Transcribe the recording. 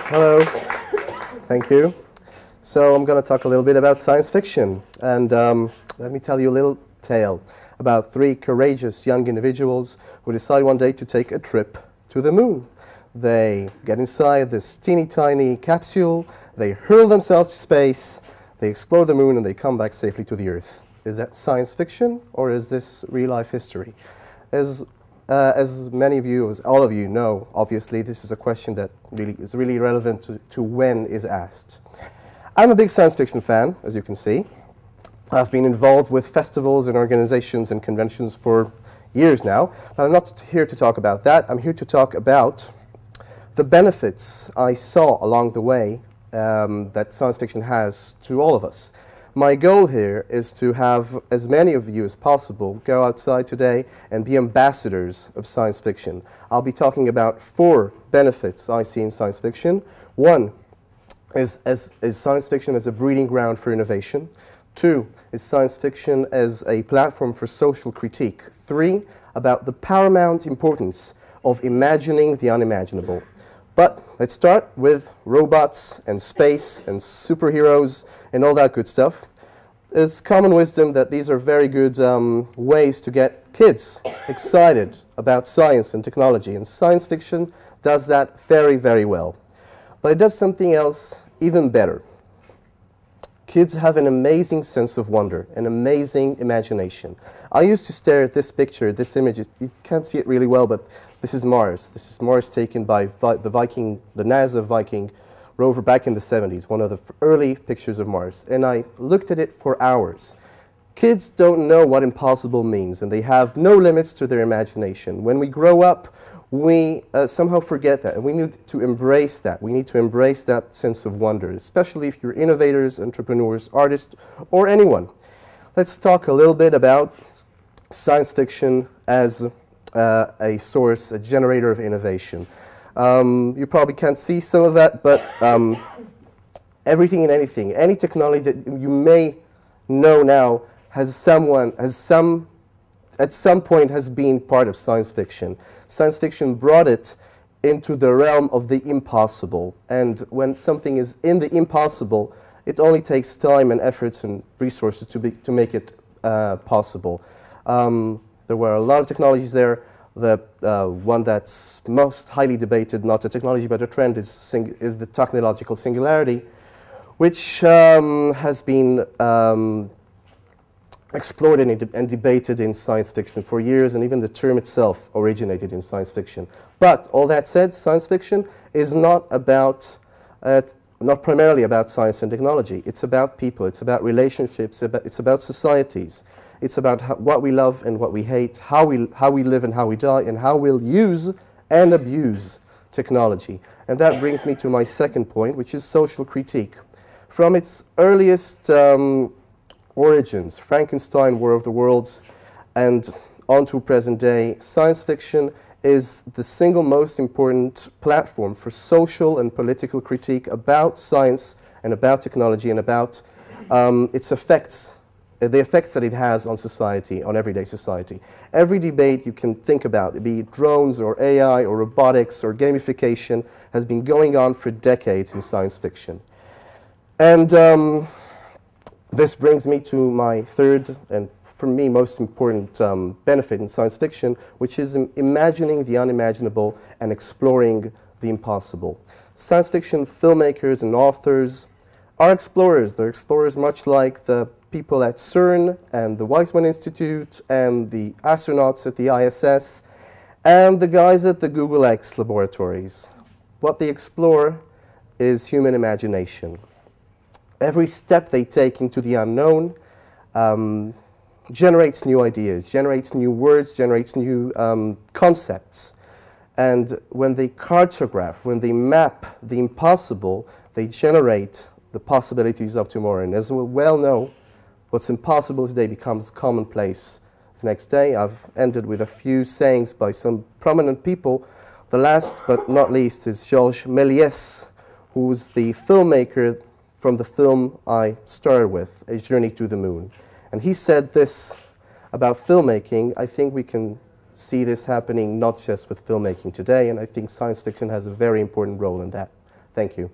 Hello. Thank you. So I'm going to talk a little bit about science fiction. And let me tell you a little tale about three courageous young individuals who decide one day to take a trip to the moon. They get inside this teeny tiny capsule, they hurl themselves to space, they explore the moon, and they come back safely to the Earth. Is that science fiction, or is this real life history? As many of you, as all of you know, obviously, this is a question that is really relevant to when is asked. I'm a big science fiction fan, as you can see. I've been involved with festivals and organizations and conventions for years now, but I'm not here to talk about that. I'm here to talk about the benefits I saw along the way that science fiction has to all of us. My goal here is to have as many of you as possible go outside today and be ambassadors of science fiction. I'll be talking about 4 benefits I see in science fiction. 1 is science fiction as a breeding ground for innovation. 2 is science fiction as a platform for social critique. 3, about the paramount importance of imagining the unimaginable. But let's start with robots and space and superheroes and all that good stuff. It's common wisdom that these are very good ways to get kids excited about science and technology, and science fiction does that very, very well. But it does something else even better. Kids have an amazing sense of wonder, an amazing imagination. I used to stare at this picture, this image. You can't see it really well, but this is Mars. This is Mars taken by the NASA Viking rover back in the 70s, one of the early pictures of Mars. And I looked at it for hours. Kids don't know what impossible means, and they have no limits to their imagination. When we grow up, we somehow forget that, and we need to embrace that. We need to embrace that sense of wonder, especially if you're innovators, entrepreneurs, artists, or anyone. Let's talk a little bit about science fiction as a source, a generator of innovation. You probably can't see some of that, but everything and anything, any technology that you may know now at some point has been part of science fiction. Science fiction brought it into the realm of the impossible. And when something is in the impossible, it only takes time and efforts and resources to make it possible. There were a lot of technologies there. The one that's most highly debated, not a technology but a trend, is the technological singularity, which has been explored and debated in science fiction for years, and even the term itself originated in science fiction. But all that said, science fiction is not primarily about science and technology. It's about people, it's about relationships, it's about societies. It's about what we love and what we hate, how we live and how we die, and how we'll use and abuse technology. And that brings me to my second point, which is social critique. From its earliest origins, Frankenstein, War of the Worlds, and on to present day, science fiction is the single most important platform for social and political critique about science and about technology and about its effects, the effects that it has on society, on everyday society. Every debate you can think about, be it drones or AI or robotics or gamification, has been going on for decades in science fiction. And this brings me to my third, and for me most important benefit in science fiction, which is imagining the unimaginable and exploring the impossible. Science fiction filmmakers and authors are explorers. They're explorers much like the people at CERN and the Weizmann Institute and the astronauts at the ISS and the guys at the Google X laboratories. What they explore is human imagination. Every step they take into the unknown generates new ideas, generates new words, generates new concepts. And when they cartograph, when they map the impossible, they generate the possibilities of tomorrow. And as we well know, what's impossible today becomes commonplace the next day. I've ended with a few sayings by some prominent people. The last but not least is Georges Méliès, who's the filmmaker from the film I started with, A Journey to the Moon. And he said this about filmmaking. I think we can see this happening not just with filmmaking today, and I think science fiction has a very important role in that. Thank you.